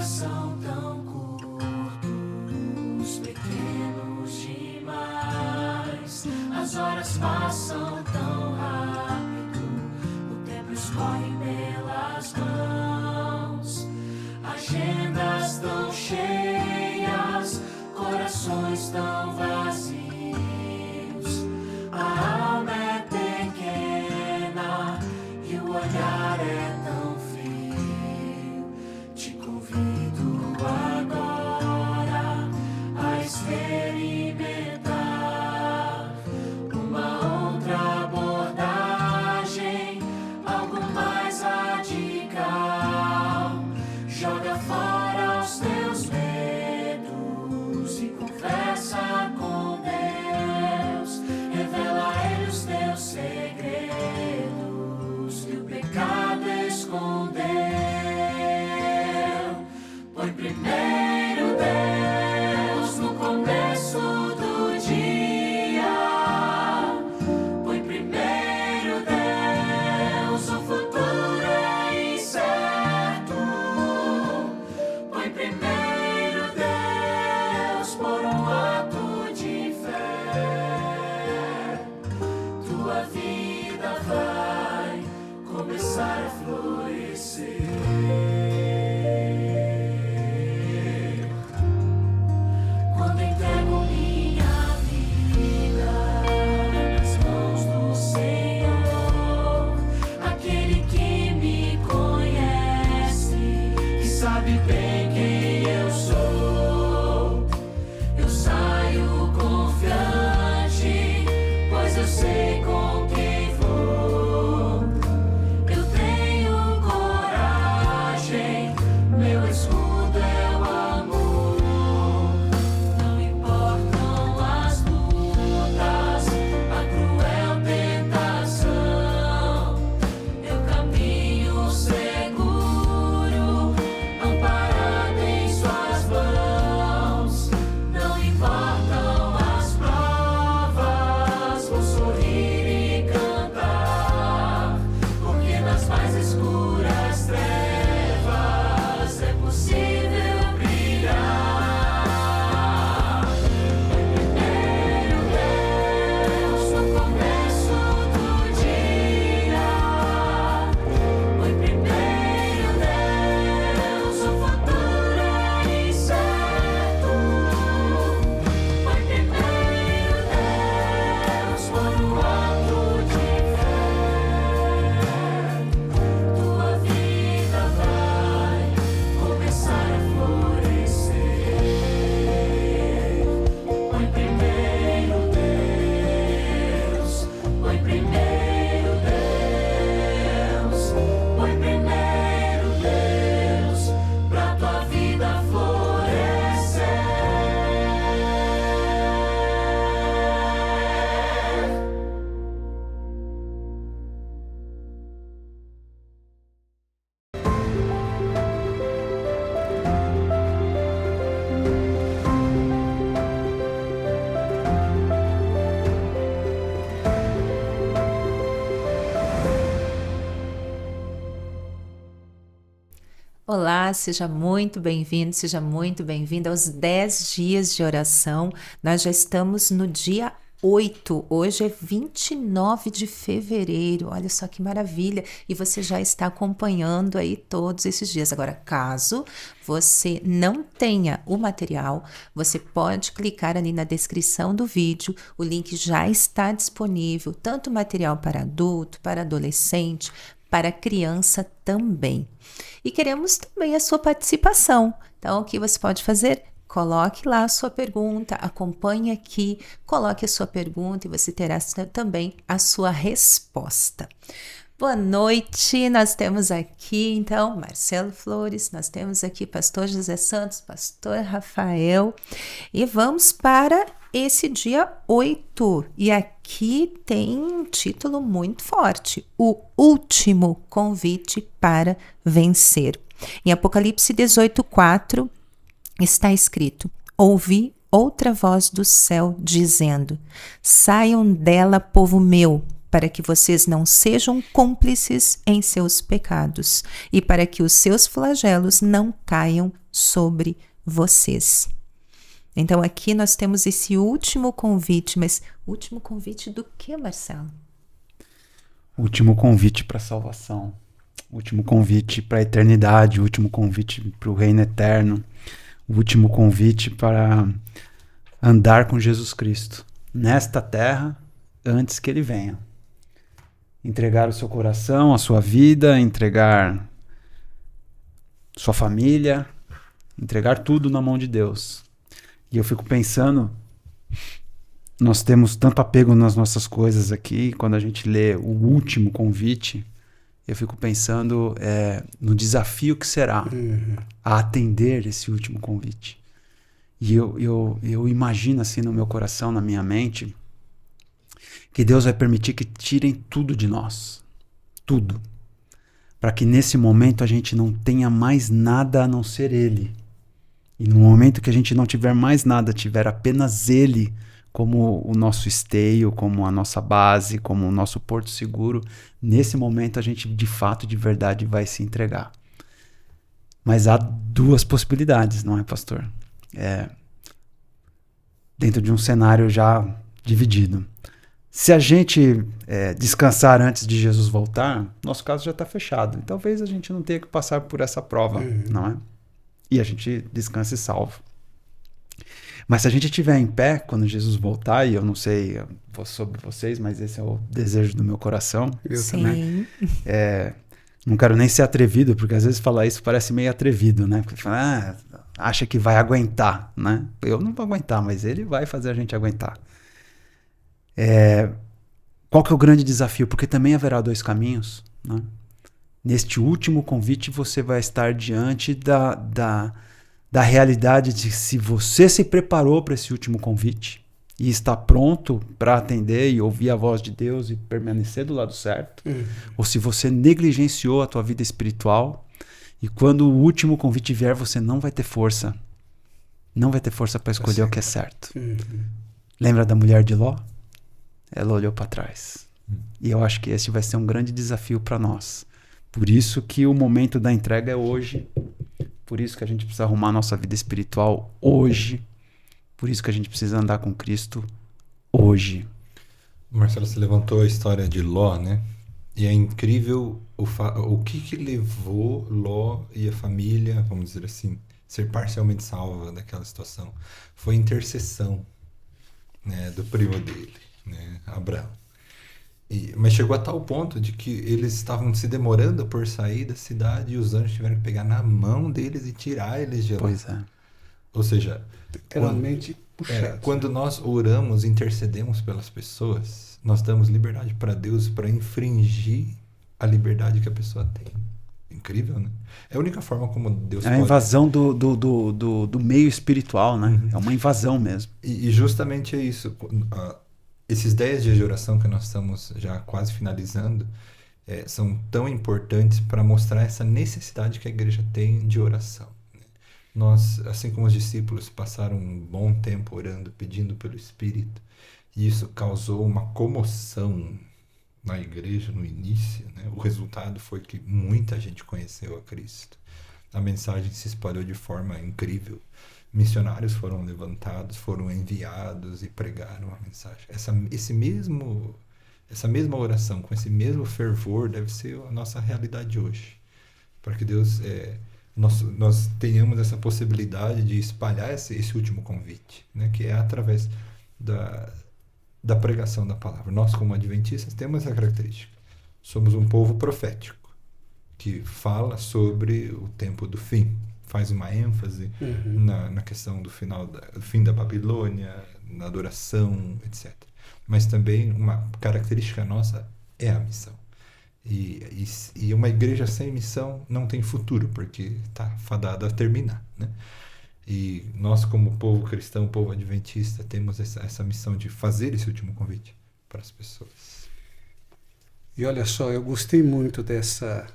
são tão curtos, pequenos demais. As horas passam tão rápido, o tempo escorre pelas mãos. Agendas tão cheias, corações tão vazios. A alma é pequena e o olhar é tão frio. Te convido agora a experimentar uma outra abordagem, algo mais radical. Joga fora os teus medos e conversa com Deus. Revela a Ele os teus segredos que o pecado escondeu. Põe primeiro Deus no começo do dia. Põe primeiro Deus, o futuro é incerto. Põe primeiro Deus por um ato de fé. Tua vida vai começar a florescer. Quando entrego minha vida nas mãos do Senhor, aquele que me conhece, que sabe bem quem eu sou, eu saio confiante, pois eu sei com quem vou. Eu tenho coragem, meu escudo é o amor. Não importam as lutas, a cruel tentação, eu caminho seguro, amparado em suas mãos. Não importam as provas, vou sorrir e cantar, porque nas mais escuras trevas é possível brilhar. Primeiro Deus no começo do dia. Põe primeiro Deus, o futuro é incerto. Põe primeiro Deus por um ato de fé. Tua vida vai começar a florescer. Põe primeiro Deus, põe primeiro Deus, põe primeiro Deus, pra tua vida florescer. Olá, seja muito bem-vindo, seja muito bem-vinda aos 10 dias de oração. Nós já estamos no dia 8, hoje é 29 de fevereiro, olha só que maravilha, e você já está acompanhando aí todos esses dias. Agora, caso você não tenha o material, você pode clicar ali na descrição do vídeo, o link já está disponível, tanto material para adulto, para adolescente, para criança também. E queremos também a sua participação. Então, o que você pode fazer? Coloque lá a sua pergunta, acompanhe aqui, coloque a sua pergunta e você terá também a sua resposta. Boa noite, nós temos aqui, então, Marcelo Flores, nós temos aqui Pastor José Santos, Pastor Rafael, e vamos para esse dia 8, e aqui tem um título muito forte, o último convite para vencer. Em Apocalipse 18:4 está escrito: ouvi outra voz do céu dizendo: saiam dela, povo meu, para que vocês não sejam cúmplices em seus pecados e para que os seus flagelos não caiam sobre vocês. Então aqui nós temos esse último convite, mas último convite do que, Marcelo? Último convite para a salvação, último convite para a eternidade, último convite para o reino eterno, o último convite para andar com Jesus Cristo nesta terra antes que ele venha. Entregar o seu coração, a sua vida, entregar sua família, entregar tudo na mão de Deus. E eu fico pensando, nós temos tanto apego nas nossas coisas aqui, quando a gente lê o último convite, eu fico pensando no desafio que será a atender esse último convite. E eu imagino assim no meu coração, na minha mente, que Deus vai permitir que tirem tudo de nós. Tudo. Para que nesse momento a gente não tenha mais nada a não ser Ele. E no momento que a gente não tiver mais nada, tiver apenas Ele como o nosso esteio, como a nossa base, como o nosso porto seguro, nesse momento a gente de fato, de verdade, vai se entregar. Mas há duas possibilidades, não é, pastor? Dentro de um cenário já dividido. Se a gente descansar antes de Jesus voltar, nosso caso já está fechado. E talvez a gente não tenha que passar por essa prova, não é? E a gente descanse salvo. Mas se a gente estiver em pé quando Jesus voltar, e eu não sei sobre vocês, mas esse é o desejo do meu coração. Eu também. Não quero nem ser atrevido, porque às vezes falar isso parece meio atrevido, né? Porque fala, acha que vai aguentar, né? Eu não vou aguentar, mas ele vai fazer a gente aguentar. Qual que é o grande desafio? Porque também haverá dois caminhos, né? Neste último convite você vai estar diante da realidade de se você se preparou para esse último convite e está pronto para atender e ouvir a voz de Deus e permanecer do lado certo, ou se você negligenciou a tua vida espiritual e quando o último convite vier você não vai ter força. Não vai ter força para escolher o que é certo. Lembra da mulher de Ló? Ela olhou para trás. E eu acho que esse vai ser um grande desafio para nós. Por isso que o momento da entrega é hoje. Por isso que a gente precisa arrumar a nossa vida espiritual hoje. Por isso que a gente precisa andar com Cristo hoje. Marcelo, você levantou a história de Ló, né? E é incrível o que levou Ló e a família, vamos dizer assim, ser parcialmente salva daquela situação. Foi a intercessão, né, do primo dele, né, Abraão. Mas chegou a tal ponto de que eles estavam se demorando por sair da cidade e os anjos tiveram que pegar na mão deles e tirar eles de lá. Pois é. Ou seja, quando nós oramos, intercedemos pelas pessoas, nós damos liberdade para Deus para infringir a liberdade que a pessoa tem. Incrível, né? É a única forma como Deus pode... É a invasão do meio espiritual, né? É uma invasão mesmo. E justamente é isso. Esses 10 dias de oração que nós estamos já quase finalizando são tão importantes para mostrar essa necessidade que a igreja tem de oração. Nós, assim como os discípulos, passaram um bom tempo orando, pedindo pelo Espírito, e isso causou uma comoção na igreja no início, né? O resultado foi que muita gente conheceu a Cristo. A mensagem se espalhou de forma incrível. Missionários foram levantados, foram enviados e pregaram a mensagem. Essa mesma oração, com esse mesmo fervor, deve ser a nossa realidade hoje. Para que Deus, nós tenhamos essa possibilidade de espalhar esse último convite, né? Que é através da pregação da palavra. Nós, como adventistas, temos essa característica. Somos um povo profético, que fala sobre o tempo do fim. Faz uma ênfase na questão do fim da Babilônia, na adoração, etc. Mas também uma característica nossa é a missão. E uma igreja sem missão não tem futuro, porque está fadada a terminar, né? E nós, como povo cristão, povo adventista, temos essa missão de fazer esse último convite para as pessoas. E olha só, eu gostei muito dessa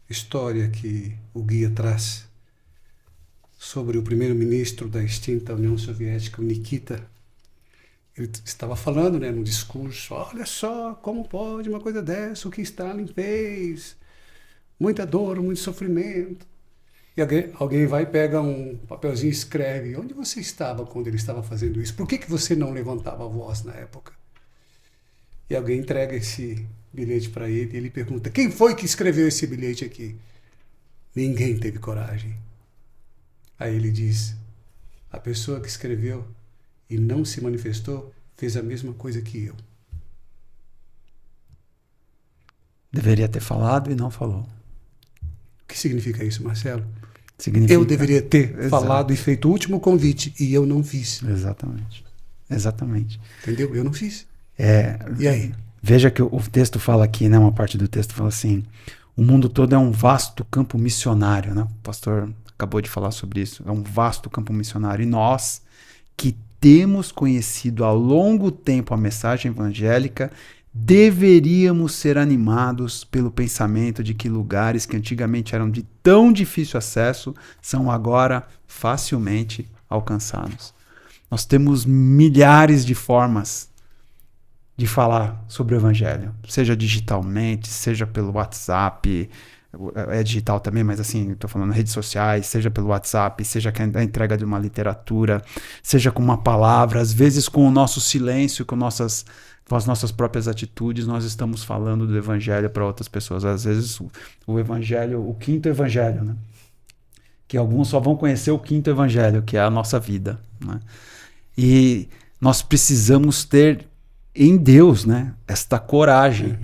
história que o guia traz sobre o primeiro-ministro da extinta União Soviética, o Nikita. Ele estava falando, né, no discurso, olha só, como pode uma coisa dessa, o que Stalin fez, muita dor, muito sofrimento. E alguém vai e pega um papelzinho e escreve, onde você estava quando ele estava fazendo isso? Por que você não levantava a voz na época? E alguém entrega esse bilhete para ele e ele pergunta, quem foi que escreveu esse bilhete aqui? Ninguém teve coragem. Aí ele diz, a pessoa que escreveu e não se manifestou, fez a mesma coisa que eu. Deveria ter falado e não falou. O que significa isso, Marcelo? Significa... Eu deveria ter Exato. falado e feito o último convite e eu não fiz. Exatamente. Exatamente. Entendeu? Eu não fiz. E aí? Veja que o texto fala aqui, né? Uma parte do texto fala assim, o mundo todo é um vasto campo missionário, né? O pastor acabou de falar sobre isso. É um vasto campo missionário. E nós, que temos conhecido há longo tempo a mensagem evangélica, deveríamos ser animados pelo pensamento de que lugares que antigamente eram de tão difícil acesso são agora facilmente alcançados. Nós temos milhares de formas de falar sobre o evangelho, seja digitalmente, seja pelo WhatsApp, é digital também, mas assim, estou falando redes sociais, seja pelo WhatsApp, seja a entrega de uma literatura, seja com uma palavra, às vezes com o nosso silêncio, com as nossas próprias atitudes, nós estamos falando do evangelho para outras pessoas. Às vezes o evangelho, o quinto evangelho, né? Que alguns só vão conhecer o quinto evangelho, que é a nossa vida, né? E nós precisamos ter em Deus, né, esta coragem,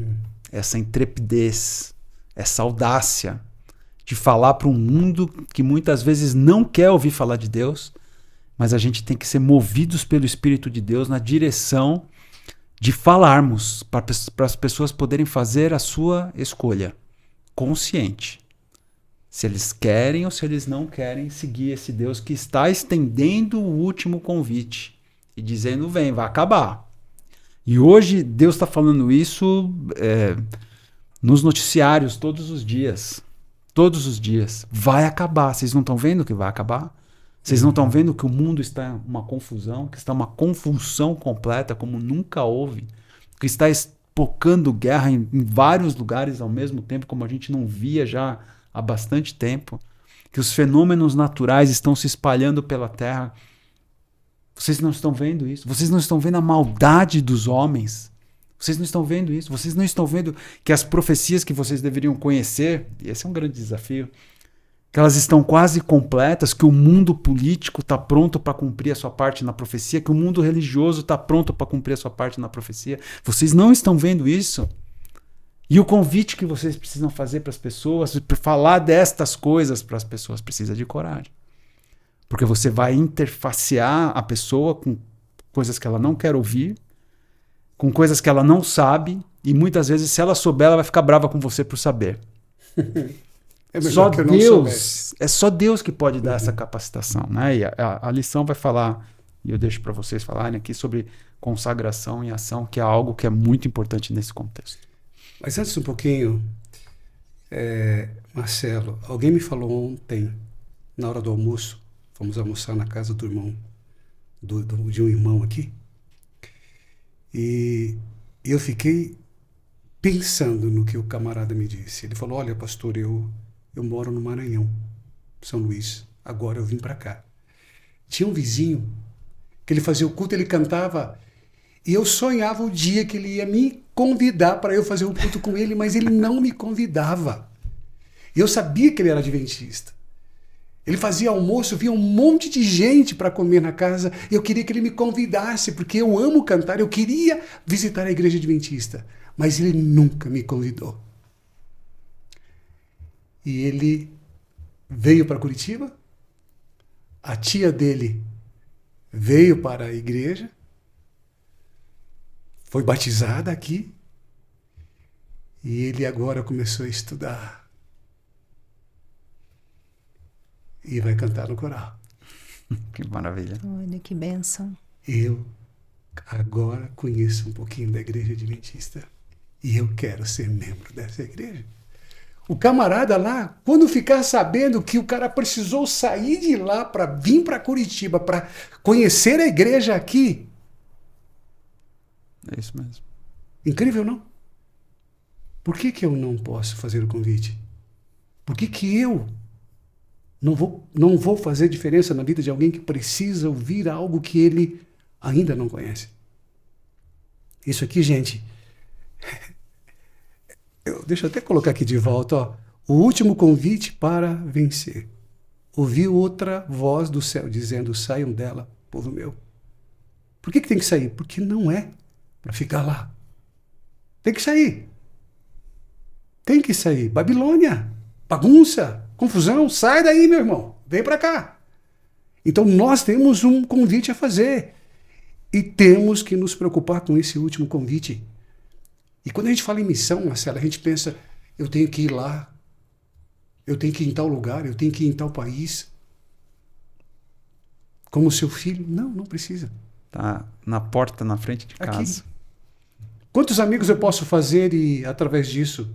essa intrepidez, essa audácia de falar para um mundo que muitas vezes não quer ouvir falar de Deus, mas a gente tem que ser movidos pelo Espírito de Deus na direção de falarmos para as pessoas poderem fazer a sua escolha consciente. Se eles querem ou se eles não querem seguir esse Deus que está estendendo o último convite e dizendo, vem, vai acabar. E hoje Deus está falando isso nos noticiários todos os dias. Todos os dias. Vai acabar. Vocês não estão vendo que vai acabar? Vocês não estão vendo que o mundo está uma confusão, que está uma convulsão completa como nunca houve, que está espocando guerra em vários lugares ao mesmo tempo, como a gente não via já há bastante tempo, que os fenômenos naturais estão se espalhando pela terra. Vocês não estão vendo isso? Vocês não estão vendo a maldade dos homens? Vocês não estão vendo isso? Vocês não estão vendo que as profecias que vocês deveriam conhecer, e esse é um grande desafio, que elas estão quase completas, que o mundo político está pronto para cumprir a sua parte na profecia, que o mundo religioso está pronto para cumprir a sua parte na profecia. Vocês não estão vendo isso? E o convite que vocês precisam fazer para as pessoas, para falar destas coisas para as pessoas, precisa de coragem. Porque você vai interfacear a pessoa com coisas que ela não quer ouvir, com coisas que ela não sabe, e muitas vezes, se ela souber, ela vai ficar brava com você por saber. É só Deus que pode dar essa capacitação, né? E a lição vai falar, e eu deixo para vocês falarem aqui sobre consagração e ação, que é algo que é muito importante nesse contexto. Mas antes um pouquinho, Marcelo, alguém me falou ontem, na hora do almoço, fomos almoçar na casa do irmão, de um irmão aqui, e eu fiquei pensando no que o camarada me disse. Ele falou, olha, pastor, eu moro no Maranhão, São Luís, agora eu vim para cá. Tinha um vizinho que ele fazia o culto, ele cantava, e eu sonhava o dia que ele ia me convidar para eu fazer o culto com ele, mas ele não me convidava. E eu sabia que ele era adventista. Ele fazia almoço, via um monte de gente para comer na casa, e eu queria que ele me convidasse, porque eu amo cantar, eu queria visitar a igreja adventista, mas ele nunca me convidou. E ele veio para Curitiba, a tia dele veio para a igreja, foi batizada aqui, e ele agora começou a estudar. E vai cantar no coral. Que maravilha. Olha que bênção. Eu agora conheço um pouquinho da igreja adventista e eu quero ser membro dessa igreja. O camarada lá, quando ficar sabendo que o cara precisou sair de lá para vir para Curitiba, para conhecer a igreja aqui, É isso mesmo. Incrível, não? Por que que eu não posso fazer o convite? Por que que eu não vou fazer diferença na vida de alguém que precisa ouvir algo que ele ainda não conhece? Isso aqui, gente, deixa eu até colocar aqui de volta, ó. O último convite para vencer. Ouvi outra voz do céu dizendo: saiam dela, povo meu. Por que que tem que sair? Porque não é para ficar lá. Tem que sair. Tem que sair. Babilônia, bagunça, confusão, sai daí, meu irmão. Vem para cá. Então nós temos um convite a fazer. E temos que nos preocupar com esse último convite. E quando a gente fala em missão, Marcela, a gente pensa: eu tenho que ir lá, eu tenho que ir em tal lugar, eu tenho que ir em tal país. Como seu filho. Não, não precisa. Tá na porta, na frente de casa. Aqui. Quantos amigos eu posso fazer e, através disso,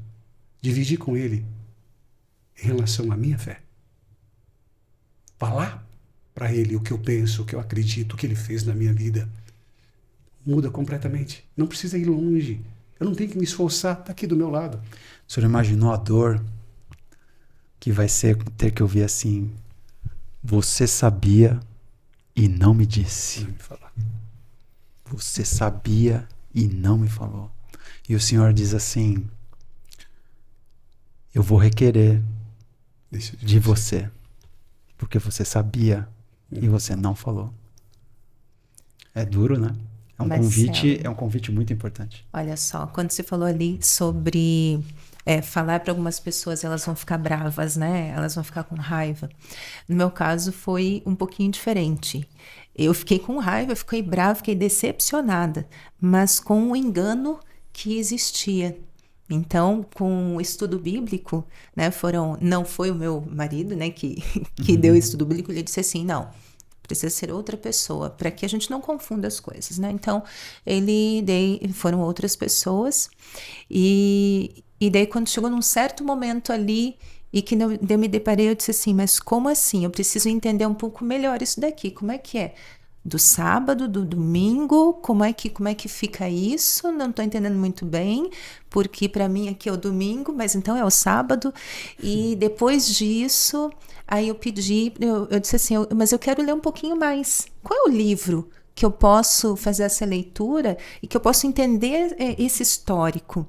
dividir com ele em relação à minha fé? Falar para ele o que eu penso, o que eu acredito, o que ele fez na minha vida. Muda completamente. Não precisa ir longe. Eu não tenho que me esforçar, está aqui do meu lado. O senhor imaginou a dor que vai ser ter que ouvir assim: você sabia e não me disse. Não me falar. Você sabia e não me falou. E o Senhor diz assim: eu vou requerer de você, porque você sabia e você não falou. É duro, né? É um convite muito importante. Olha só, quando você falou ali sobre falar para algumas pessoas, elas vão ficar bravas, né? Elas vão ficar com raiva. No meu caso, foi um pouquinho diferente. Eu fiquei com raiva, fiquei brava, fiquei decepcionada, mas com o engano que existia. Então, com o estudo bíblico, né, não foi o meu marido, né, que deu o estudo bíblico, ele disse assim: não, precisa ser outra pessoa, para que a gente não confunda as coisas, né? Então, foram outras pessoas, e daí quando chegou num certo momento ali, e que eu me deparei, eu disse assim: mas como assim? Eu preciso entender um pouco melhor isso daqui, como é que é? Do sábado, do domingo, como é que fica isso? Não estou entendendo muito bem, porque para mim aqui é o domingo, mas então é o sábado. E depois disso, aí eu disse assim: mas eu quero ler um pouquinho mais. Qual é o livro que eu posso fazer essa leitura e que eu posso entender esse histórico?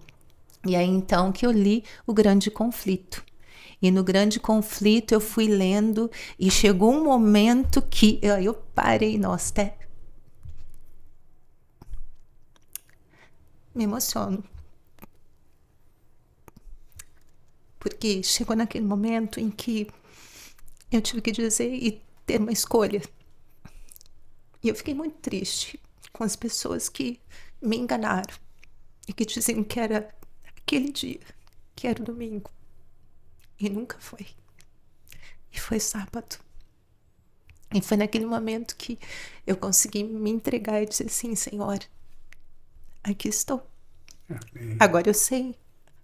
E aí então que eu li O Grande Conflito. E no Grande Conflito eu fui lendo e chegou um momento que eu parei, nossa, até me emociono. Porque chegou naquele momento em que eu tive que dizer e ter uma escolha. E eu fiquei muito triste com as pessoas que me enganaram e que diziam que era aquele dia, que era o domingo. E nunca foi. E foi sábado. E foi naquele momento que eu consegui me entregar e dizer assim: Senhor, aqui estou. Amém. Agora eu sei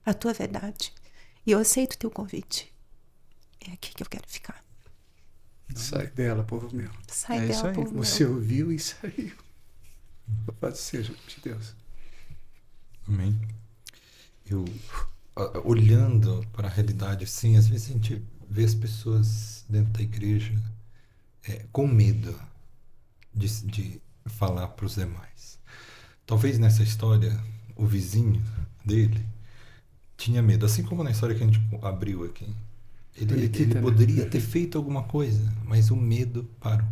a tua verdade. E eu aceito o teu convite. É aqui que eu quero ficar. Sai dela, povo meu. Sai É isso dela, aí. povo meu. Você ouviu e saiu. Louvado seja de Deus. Amém. Olhando para a realidade assim, às vezes a gente vê as pessoas dentro da igreja com medo de falar para os demais. Talvez nessa história o vizinho dele tinha medo, assim como na história que a gente abriu aqui. Ele poderia ter feito alguma coisa, mas o medo parou.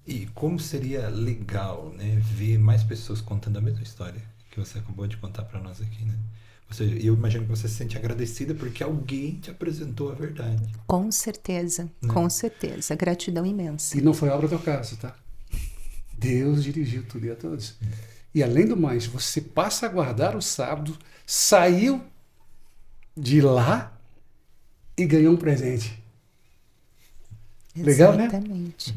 E como seria legal, né, ver mais pessoas contando a mesma história que você acabou de contar para nós aqui, né? Ou seja, eu imagino que você se sente agradecida porque alguém te apresentou a verdade. Com certeza, Né? com certeza. Gratidão imensa. E não foi obra do acaso, tá? Deus dirigiu tudo e a todos. E além do mais, você passa a guardar o sábado, saiu de lá e ganhou um presente. Legal, né? Exatamente.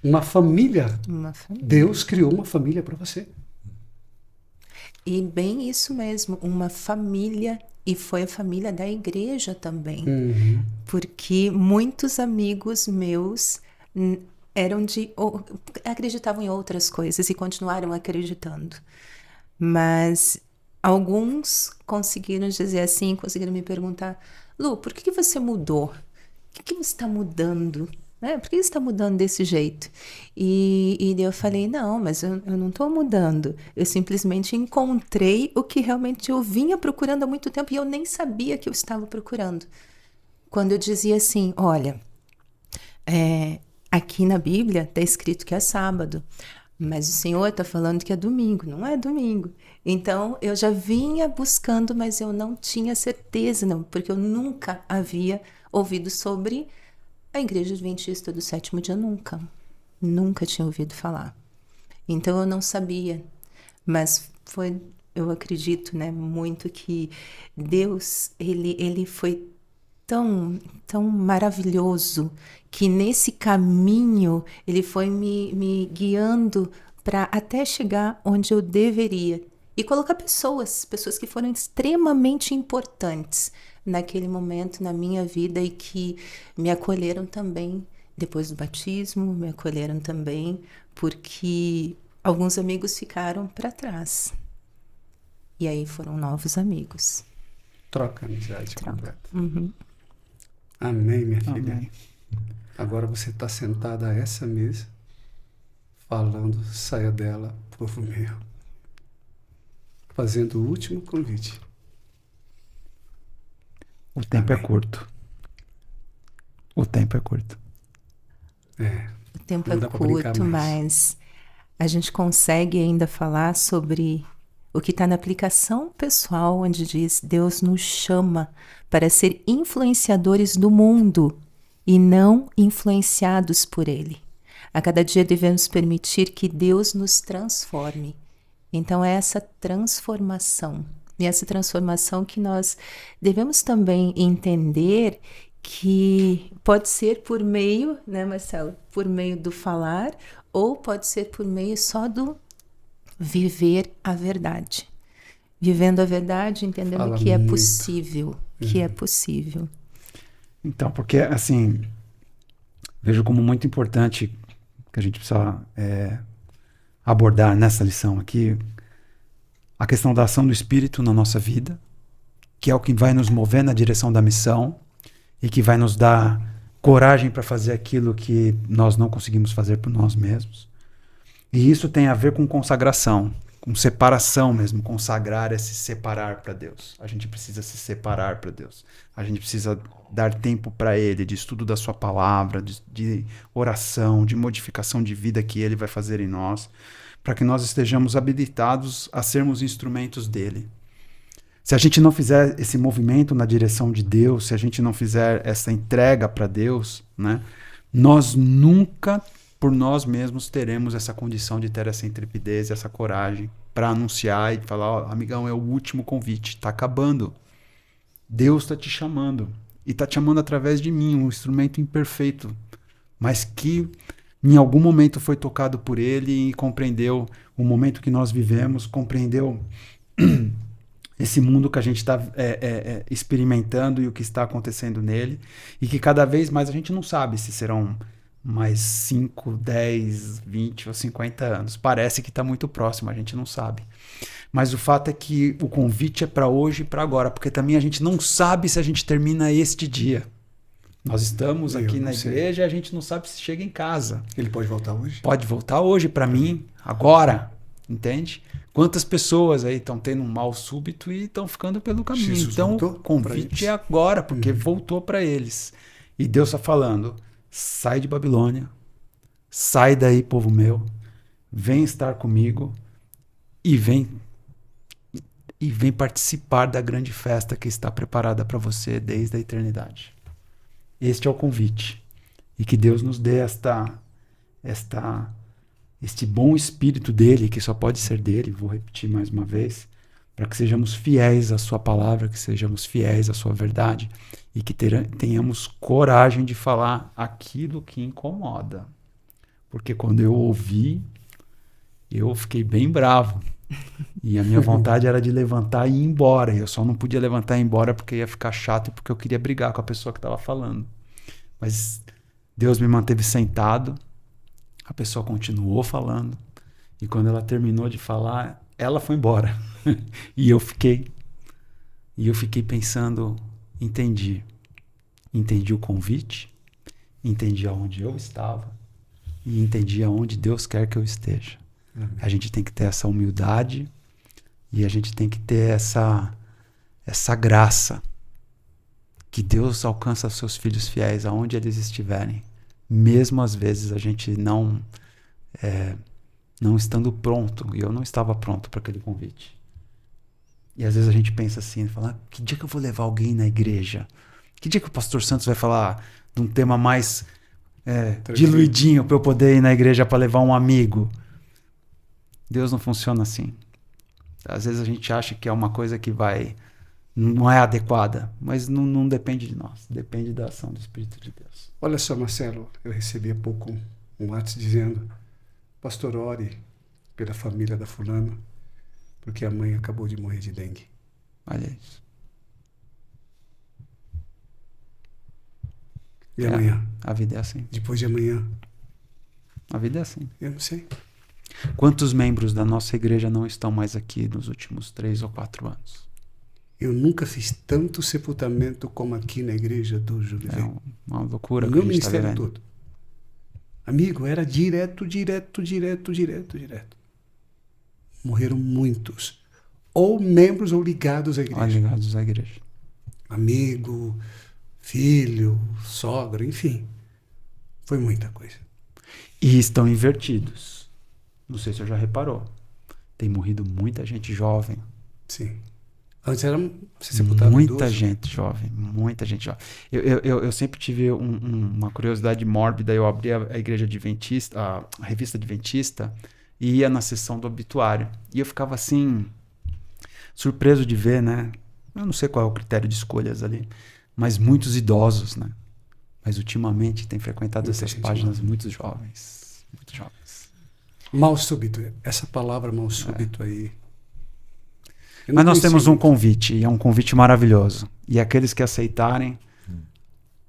Uma família. Uma família. Deus criou uma família para você. E bem isso mesmo, uma família, e foi a família da igreja também. Uhum. Porque muitos amigos meus acreditavam em outras coisas e continuaram acreditando. Mas alguns conseguiram dizer assim, conseguiram me perguntar: Lu, por que você mudou? O que você está mudando? Né? Por que você está mudando desse jeito? E daí eu falei: não, mas eu não estou mudando. Eu simplesmente encontrei o que realmente eu vinha procurando há muito tempo e eu nem sabia que eu estava procurando. Quando eu dizia assim: olha, aqui na Bíblia está escrito que é sábado, mas o Senhor está falando que é domingo. Não é domingo. Então, eu já vinha buscando, mas eu não tinha certeza, não, porque eu nunca havia ouvido sobre a Igreja Adventista do Sétimo Dia, nunca tinha ouvido falar. Então, eu não sabia, mas eu acredito, né, muito que Deus, ele foi tão, tão maravilhoso que nesse caminho ele foi me guiando para até chegar onde eu deveria. E colocar pessoas que foram extremamente importantes naquele momento na minha vida e que me acolheram também depois do batismo, me acolheram também porque alguns amigos ficaram para trás. E aí foram novos amigos. Troca a amizade completa. Uhum. Amém, minha filha. Amém. Agora você está sentada a essa mesa, falando, saia dela, povo meu. Fazendo o último convite. O tempo Amém. é curto. O tempo é curto. O tempo Não é dá pra brincar curto, mais. mas a gente consegue ainda falar sobre o que está na aplicação pessoal, onde diz: Deus nos chama para ser influenciadores do mundo e não influenciados por ele. A cada dia devemos permitir que Deus nos transforme. Então é essa transformação. E essa transformação que nós devemos também entender que pode ser por meio, né, Marcelo? Por meio do falar, ou pode ser por meio só do viver a verdade. Vivendo a verdade, entendendo Fala que é muito. possível. Que é possível. Então, porque assim, vejo como muito importante que a gente precisa abordar nessa lição aqui a questão da ação do Espírito na nossa vida, que é o que vai nos mover na direção da missão e que vai nos dar coragem para fazer aquilo que nós não conseguimos fazer por nós mesmos. E isso tem a ver com consagração, com separação mesmo. Consagrar é se separar para Deus. A gente precisa se separar para Deus. A gente precisa dar tempo para Ele, de estudo da Sua palavra, de oração, de modificação de vida que Ele vai fazer em nós, para que nós estejamos habilitados a sermos instrumentos dEle. Se a gente não fizer esse movimento na direção de Deus, se a gente não fizer essa entrega para Deus, né, nós nunca, por nós mesmos, teremos essa condição de ter essa intrepidez, essa coragem para anunciar e falar: ó, amigão, é o último convite, está acabando. Deus está te chamando e está te chamando através de mim, um instrumento imperfeito, mas que em algum momento foi tocado por Ele e compreendeu o momento que nós vivemos, compreendeu esse mundo que a gente está experimentando e o que está acontecendo nele, e que cada vez mais a gente não sabe se serão mais 5, 10, 20 ou 50 anos. Parece que está muito próximo, a gente não sabe. Mas o fato é que o convite é para hoje e para agora, porque também a gente não sabe se a gente termina este dia. Nós estamos aqui na igreja e a gente não sabe se chega em casa. Ele pode voltar hoje? Pode voltar hoje para mim, agora, entende? Quantas pessoas aí estão tendo um mal súbito e estão ficando pelo caminho. Jesus então, voltou o convite é agora, porque voltou para eles. E Deus está falando: sai de Babilônia, sai daí, povo meu, vem estar comigo e vem participar da grande festa que está preparada para você desde a eternidade. Este é o convite. E que Deus nos dê este bom espírito dele, que só pode ser dele, vou repetir mais uma vez, para que sejamos fiéis à sua palavra, que sejamos fiéis à sua verdade e que tenhamos coragem de falar aquilo que incomoda. Porque quando eu ouvi, eu fiquei bem bravo. E a minha vontade era de levantar e ir embora. E eu só não podia levantar e ir embora porque ia ficar chato e porque eu queria brigar com a pessoa que estava falando. Mas Deus me manteve sentado A pessoa continuou falando. E quando ela terminou de falar, ela foi embora. E eu fiquei. E eu fiquei pensando, entendi. Entendi o convite, entendi aonde eu estava e entendi aonde Deus quer que eu esteja. Amém. A gente tem que ter essa humildade e a gente tem que ter essa graça que Deus alcança seus filhos fiéis aonde eles estiverem. Mesmo às vezes a gente não estando pronto, e eu não estava pronto para aquele convite. E às vezes a gente pensa assim, fala, que dia que eu vou levar alguém na igreja? Que dia que o pastor Santos vai falar de um tema mais diluidinho para eu poder ir na igreja para levar um amigo? Deus não funciona assim. Às vezes a gente acha que é uma coisa que não é adequada, mas não depende de nós, depende da ação do Espírito de Deus. Olha só, Marcelo, eu recebi há pouco um WhatsApp dizendo: pastor, ore pela família da fulana, porque a mãe acabou de morrer de dengue. Olha isso. E amanhã? A vida é assim. Depois de amanhã? A vida é assim. Eu não sei. Quantos membros da nossa igreja não estão mais aqui nos últimos 3 ou 4 anos? Eu nunca fiz tanto sepultamento como aqui na igreja do Júlio. É uma loucura No que a meu gente está ministério vivendo. todo. Amigo, era direto. Morreram muitos. Ou membros ou ligados à igreja. Ligados à igreja. Amigo, filho, sogra, enfim. Foi muita coisa. E estão invertidos. Não sei se você já reparou. Tem morrido muita gente jovem. Sim. Antes era sepultado Muita idoso. gente jovem. Eu sempre tive uma curiosidade mórbida. Eu abri a igreja adventista, a revista adventista, e ia na sessão do obituário. E eu ficava assim, surpreso de ver, né? Eu não sei qual é o critério de escolhas ali, mas muitos idosos, né? Mas ultimamente tem frequentado Muita essas gente páginas nova. muito jovens. Muito jovens. Mal súbito. Essa palavra mal súbito aí. Eu não Mas nós conheci temos um muito. convite, e é um convite maravilhoso. E aqueles que aceitarem,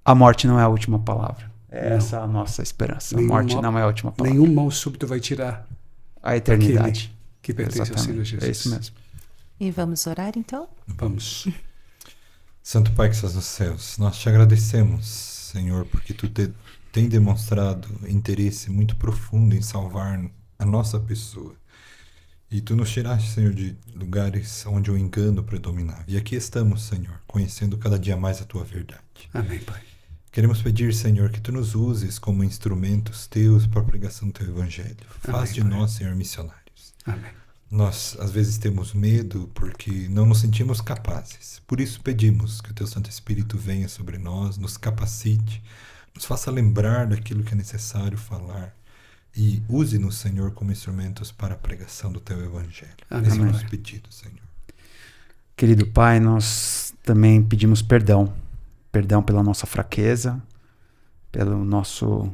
a morte não é a última palavra. Essa é a nossa esperança. A morte não é a última palavra. Nenhum mal súbito vai tirar A eternidade. aquele que pertence ao Senhor Exatamente. Jesus. É isso mesmo. E vamos orar então? Vamos. Santo Pai que estás nos céus, nós te agradecemos, Senhor, porque tu tem demonstrado interesse muito profundo em salvar a nossa pessoa. E tu nos tiraste, Senhor, de lugares onde o engano predominava. E aqui estamos, Senhor, conhecendo cada dia mais a tua verdade. Amém, Pai. Queremos pedir, Senhor, que tu nos uses como instrumentos teus para a pregação do teu evangelho. Faz Amém, de Pai. nós, Senhor, missionários. Amém. Nós, às vezes, temos medo porque não nos sentimos capazes. Por isso, pedimos que o Teu Santo Espírito venha sobre nós, nos capacite, nos faça lembrar daquilo que é necessário falar e use-nos, Senhor, como instrumentos para a pregação do Teu Evangelho. Amém, Esse é o Pai. nosso pedido, Senhor. Querido Pai, nós também pedimos perdão. Perdão pela nossa fraqueza, pelo nosso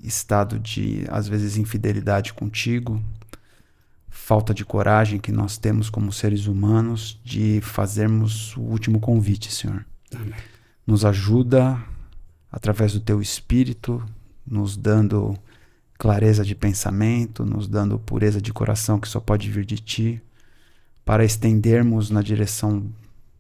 estado de, às vezes, infidelidade contigo, falta de coragem que nós temos como seres humanos de fazermos o último convite, Senhor. Amém. Nos ajuda, através do Teu Espírito, nos dando clareza de pensamento, nos dando pureza de coração que só pode vir de Ti, para estendermos na direção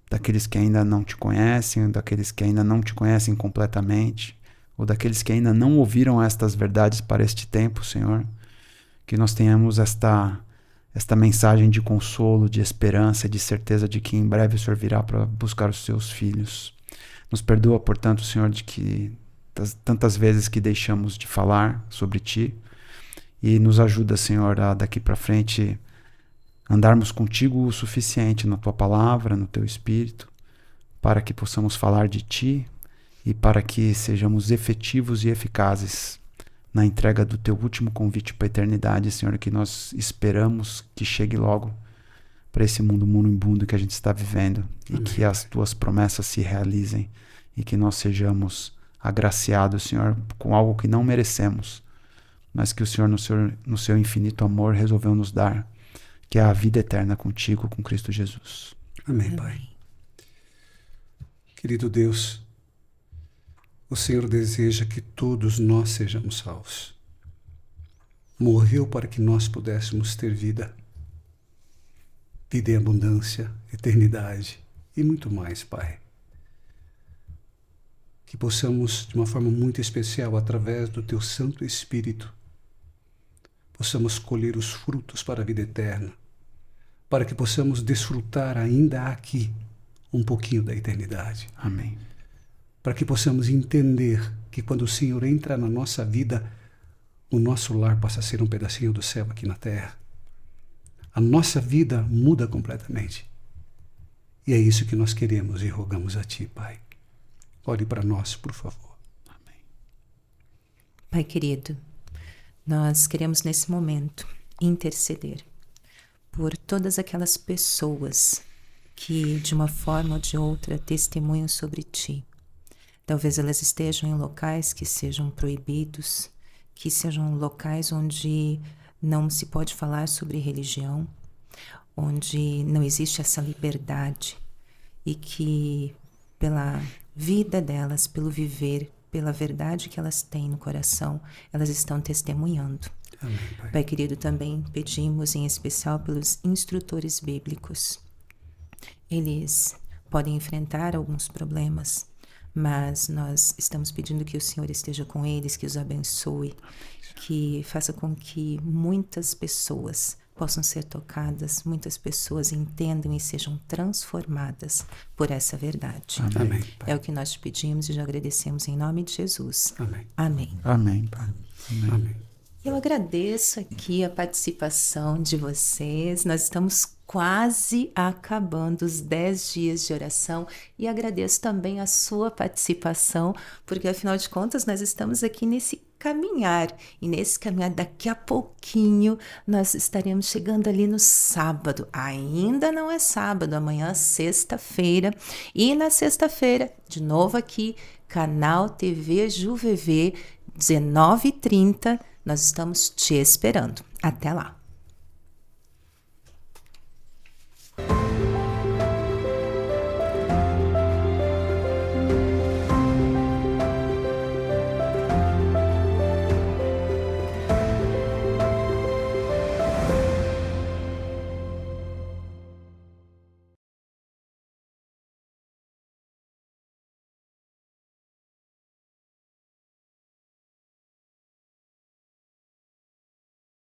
daqueles que ainda não Te conhecem, daqueles que ainda não Te conhecem completamente, ou daqueles que ainda não ouviram estas verdades para este tempo, Senhor. Que nós tenhamos esta mensagem de consolo, de esperança, de certeza de que em breve o Senhor virá para buscar os Seus filhos. Nos perdoa, portanto, Senhor, de que tantas vezes que deixamos de falar sobre Ti, e nos ajuda, Senhor, a daqui para frente andarmos contigo o suficiente na Tua palavra, no Teu Espírito, para que possamos falar de Ti e para que sejamos efetivos e eficazes na entrega do Teu último convite para a eternidade, Senhor, que nós esperamos que chegue logo para esse mundo moribundo que a gente está vivendo. Amém. E que as Tuas promessas se realizem e que nós sejamos agraciados, Senhor, com algo que não merecemos, mas que o Senhor, no seu infinito amor, resolveu nos dar, que é a vida eterna contigo, com Cristo Jesus. Amém, Pai. Querido Deus, o Senhor deseja que todos nós sejamos salvos. morreu para que nós pudéssemos ter vida. Vida em abundância, eternidade e muito mais, Pai. Que possamos, de uma forma muito especial, através do Teu Santo Espírito, possamos colher os frutos para a vida eterna, para que possamos desfrutar ainda aqui um pouquinho da eternidade. Amém. Para que possamos entender que quando o Senhor entra na nossa vida, o nosso lar passa a ser um pedacinho do céu aqui na terra. A nossa vida muda completamente. E é isso que nós queremos e rogamos a Ti, Pai. Ore para nós, por favor. Amém. Pai querido, nós queremos nesse momento interceder por todas aquelas pessoas que de uma forma ou de outra testemunham sobre Ti. Talvez elas estejam em locais que sejam proibidos, que sejam locais onde não se pode falar sobre religião, onde não existe essa liberdade e que pela vida delas, pelo viver, pela verdade que elas têm no coração, elas estão testemunhando. Amém, Pai. Pai querido, também pedimos em especial pelos instrutores bíblicos. Eles podem enfrentar alguns problemas, mas nós estamos pedindo que o Senhor esteja com eles, que os abençoe, que faça com que muitas pessoas possam ser tocadas, muitas pessoas entendam e sejam transformadas por essa verdade. Amém, Pai. É o que nós te pedimos e já agradecemos em nome de Jesus. Amém. Amém. Amém, Pai. Amém. Amém. Eu agradeço aqui a participação de vocês. Nós estamos quase acabando os 10 dias de oração e agradeço também a sua participação, porque afinal de contas nós estamos aqui nesse caminhar e nesse caminhar daqui a pouquinho nós estaremos chegando ali no sábado. Ainda não é sábado, amanhã é sexta-feira e na sexta-feira de novo aqui, canal TV JuVV 19h30. Nós estamos te esperando. Até lá!